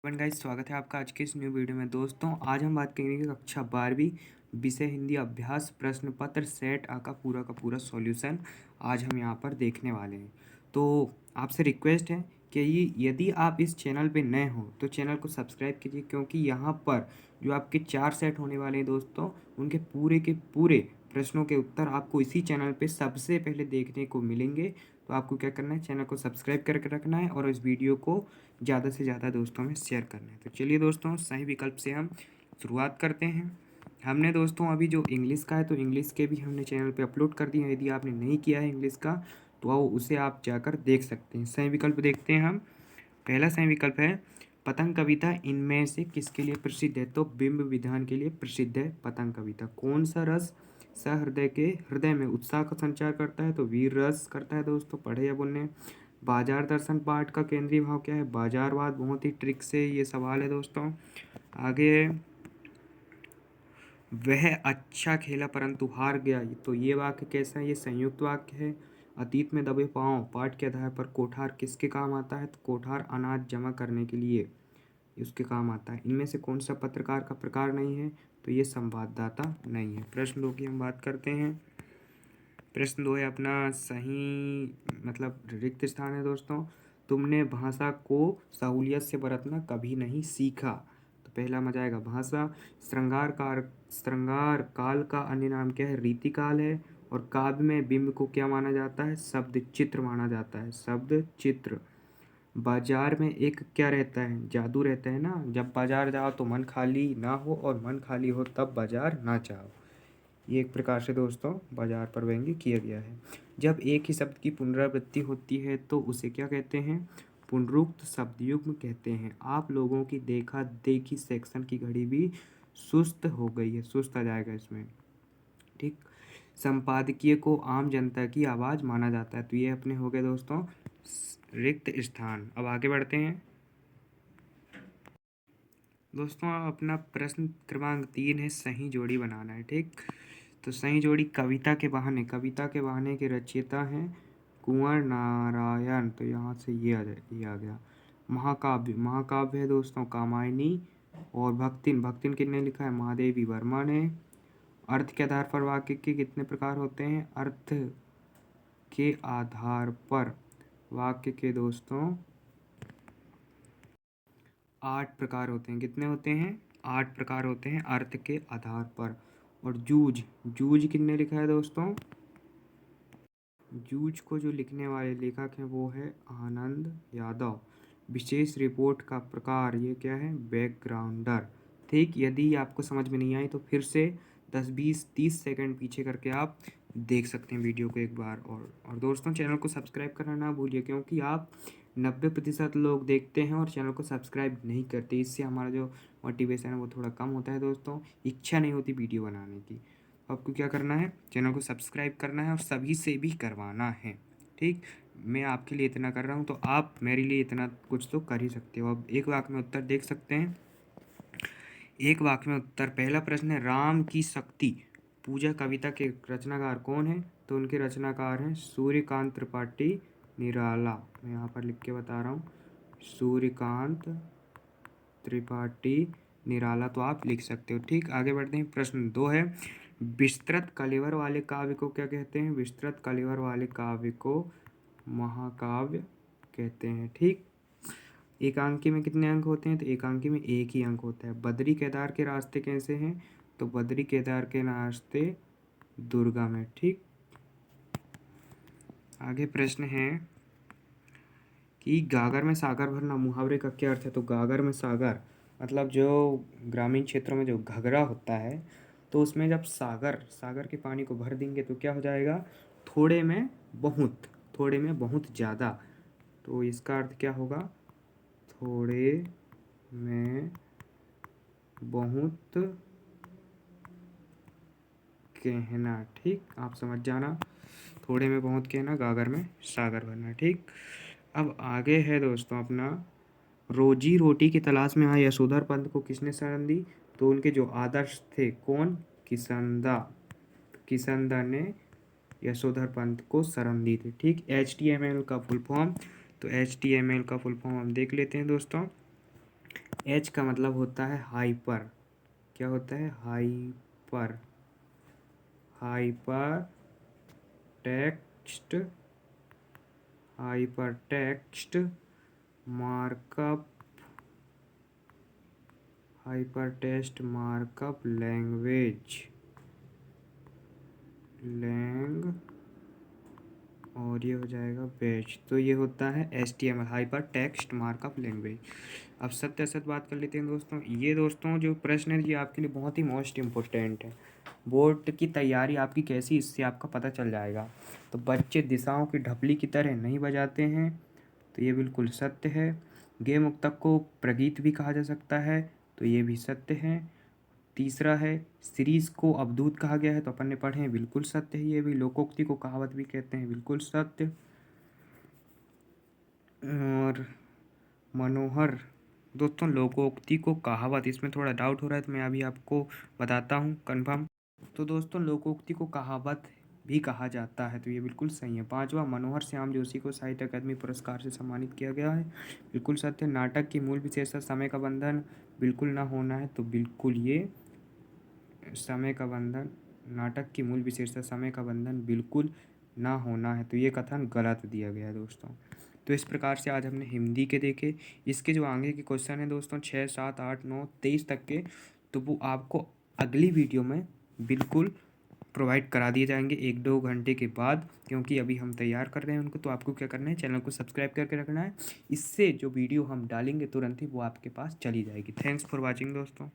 One guys, स्वागत है आपका आज के इस न्यू वीडियो में। दोस्तों, आज हम बात करेंगे कक्षा 12वीं विषय हिंदी अभ्यास प्रश्न पत्र सेट आ का पूरा सॉल्यूशन आज हम यहाँ पर देखने वाले हैं। तो आपसे रिक्वेस्ट है कि यदि आप इस चैनल पे नए हो तो चैनल को सब्सक्राइब कीजिए, क्योंकि यहाँ पर जो आपके 4 सेट होने वाले हैं दोस्तों, उनके पूरे के पूरे प्रश्नों के उत्तर आपको इसी चैनल पे सबसे पहले देखने को मिलेंगे। तो आपको क्या करना है, चैनल को सब्सक्राइब करके रखना है और इस वीडियो को ज़्यादा से ज़्यादा दोस्तों में शेयर करना है। तो चलिए दोस्तों, सही विकल्प से हम शुरुआत करते हैं। हमने दोस्तों अभी जो इंग्लिश का है तो इंग्लिश के भी हमने चैनल पे अपलोड कर दिए हैं। यदि आपने नहीं किया है इंग्लिश का तो आओ उसे आप जाकर देख सकते हैं। सही विकल्प देखते हैं हम। पहला सही विकल्प है पतंग कविता इनमें से किसके लिए प्रसिद्ध है? तो बिंब विधान के लिए प्रसिद्ध है पतंग कविता। कौन सा रस सहृदय के हृदय में उत्साह का संचार करता है? तो वीर रस करता है दोस्तों। पढ़े या बोलने। बाजार दर्शन पाठ का केंद्रीय भाव क्या है? बाजारवाद। बहुत ही ट्रिक से ये सवाल है दोस्तों। आगे, वह अच्छा खेला परंतु हार गया, तो ये वाक्य कैसा है? ये संयुक्त वाक्य है। अतीत में दबे पांव पाठ के आधार पर कोठार किसके काम आता है? तो कोठार अनाज जमा करने के लिए उसके काम आता है। इनमें से कौन सा पत्रकार का प्रकार नहीं है? तो ये संवाददाता नहीं है। प्रश्न 2 की हम बात करते हैं। प्रश्न 2 है अपना सही मतलब रिक्त स्थान है दोस्तों। तुमने भाषा को सहूलियत से बरतना कभी नहीं सीखा। तो पहला मजा आएगा भाषा। श्रृंगार काल का अन्य नाम क्या है? रीतिकाल है। और काव्य में बिंब को क्या माना जाता है? शब्द चित्र माना जाता है। शब्द चित्र। बाजार में एक क्या रहता है? जादू रहता है ना। जब बाजार जाओ तो मन खाली ना हो और मन खाली हो तब बाजार ना जाओ। ये एक प्रकार से दोस्तों बाजार पर व्यंग्य किया गया है। जब एक ही शब्द की पुनरावृत्ति होती है तो उसे क्या कहते हैं? पुनरुक्त शब्दयुग्म कहते हैं। आप लोगों की देखा देखी सेक्शन की घड़ी भी सुस्त हो गई है। सुस्त आ जाएगा इसमें, ठीक। संपादकीय को आम जनता की आवाज़ माना जाता है। तो ये अपने हो गए दोस्तों रिक्त स्थान। अब आगे बढ़ते हैं दोस्तों। अपना प्रश्न क्रमांक 3 है सही जोड़ी बनाना है, ठीक। तो सही जोड़ी कविता के बहाने। कविता के बहाने के रचयिता हैं कुंवर नारायण। तो यहाँ से ये आ गया। महाकाव्य। महाकाव्य है दोस्तों कामायनी। और भक्तिन। भक्तिन किसने लिखा है? महादेवी वर्मा ने। अर्थ के आधार पर वाक्य के कितने प्रकार होते हैं? अर्थ के आधार पर वाक्य के दोस्तों 8 प्रकार होते हैं। कितने होते हैं? 8 प्रकार होते हैं अर्थ के आधार पर। और जूझ। जूझ किसने लिखा है दोस्तों? जूझ को जो लिखने वाले लेखक हैं वो है आनंद यादव। विशेष रिपोर्ट का प्रकार ये क्या है? बैकग्राउंडर, ठीक। यदि आपको समझ में नहीं आई तो फिर से 10 20 30 सेकंड पीछे करके आप देख सकते हैं वीडियो को एक बार। और दोस्तों, चैनल को सब्सक्राइब करना ना भूलिए, क्योंकि आप 90% लोग देखते हैं और चैनल को सब्सक्राइब नहीं करते। इससे हमारा जो मोटिवेशन है वो थोड़ा कम होता है दोस्तों। इच्छा नहीं होती वीडियो बनाने की। आपको क्या करना है? चैनल को सब्सक्राइब करना है और सभी से भी करवाना है, ठीक। मैं आपके लिए इतना कर रहा हूँ तो आप मेरे लिए इतना कुछ तो कर ही सकते हो। अब एक वाक्य में उत्तर देख सकते हैं। एक वाक्य में उत्तर। पहला प्रश्न है राम की शक्ति पूजा कविता के रचनाकार कौन है? तो उनके रचनाकार हैं सूर्यकांत त्रिपाठी निराला। मैं यहाँ पर लिख के बता रहा हूँ सूर्यकांत त्रिपाठी निराला। तो आप लिख सकते हो, ठीक। आगे बढ़ते हैं। प्रश्न 2 है विस्तृत कलेवर वाले काव्य को क्या कहते हैं? विस्तृत कलेवर वाले काव्य को महाकाव्य कहते हैं, ठीक। एकांकी में कितने अंक होते हैं? तो एकांकी में एक ही अंक होता है। बद्री केदार के रास्ते कैसे हैं? तो बद्री केदार के रास्ते दुर्गम है, ठीक। आगे प्रश्न है कि गागर में सागर भरना मुहावरे का क्या अर्थ है? तो गागर में सागर मतलब जो ग्रामीण क्षेत्रों में जो घगरा होता है तो उसमें जब सागर सागर के पानी को भर देंगे तो क्या हो जाएगा? थोड़े में बहुत, थोड़े में बहुत ज़्यादा। तो इसका अर्थ क्या होगा? थोड़े में बहुत कहना, ठीक। आप समझ जाना। थोड़े में बहुत कहना, गागर में सागर भरना, ठीक। अब आगे है दोस्तों अपना रोजी रोटी की तलाश में आए यशोधर पंत को किसने शरण दी? तो उनके जो आदर्श थे कौन? किसनदा। किसनदा ने यशोधर पंत को शरण दी थी, ठीक। HTML का फुल फॉर्म। तो HTML का फुल फॉर्म हम देख लेते हैं दोस्तों। एच का मतलब होता है हाइपर। क्या होता है? Hyper. Hyper text, hyper text markup, hyper text markup language, और ये हो जाएगा बैच। तो ये होता है HTML, hyper text markup language. अब सत्य असत बात कर लेते हैं दोस्तों। ये दोस्तों जो प्रश्न है ये आपके लिए बहुत ही मोस्ट इम्पोर्टेंट है। बोर्ड की तैयारी आपकी कैसी, इससे आपका पता चल जाएगा। तो बच्चे दिशाओं की ढपली की तरह नहीं बजाते हैं, तो ये बिल्कुल सत्य है। गे मुक्तक को प्रगीत भी कहा जा सकता है, तो ये भी सत्य है। तीसरा है सीरीज को अवधूत कहा गया है, तो अपन ने पढ़े हैं, बिल्कुल सत्य है। ये भी लोकोक्ति को कहावत भी कहते हैं, बिल्कुल सत्य। और मनोहर दोस्तों, लोकोक्ति को कहावत, इसमें थोड़ा डाउट हो रहा है तो मैं अभी आपको बताता हूँ कंफर्म। तो दोस्तों लोकोक्ति को कहावत भी कहा जाता है, तो ये बिल्कुल सही है। पांचवा, मनोहर श्याम जोशी को साहित्य अकादमी पुरस्कार से सम्मानित किया गया है, बिल्कुल सत्य। नाटक की मूल विशेषता समय का बंधन बिल्कुल ना होना है, तो बिल्कुल ये समय का बंधन, नाटक की मूल विशेषता समय का बंधन बिल्कुल ना होना है, तो ये कथन गलत दिया गया है दोस्तों। तो इस प्रकार से आज हमने हिंदी के देखे। इसके जो आगे के क्वेश्चन हैं दोस्तों 6, 7, 8, 9, 23 तक के, तो वो आपको अगली वीडियो में बिल्कुल प्रोवाइड करा दिए जाएंगे 1-2 घंटे के बाद, क्योंकि अभी हम तैयार कर रहे हैं उनको। तो आपको क्या करना है, चैनल को सब्सक्राइब करके रखना है, इससे जो वीडियो हम डालेंगे तुरंत ही वो आपके पास चली जाएगी। थैंक्स फॉर वॉचिंग दोस्तों।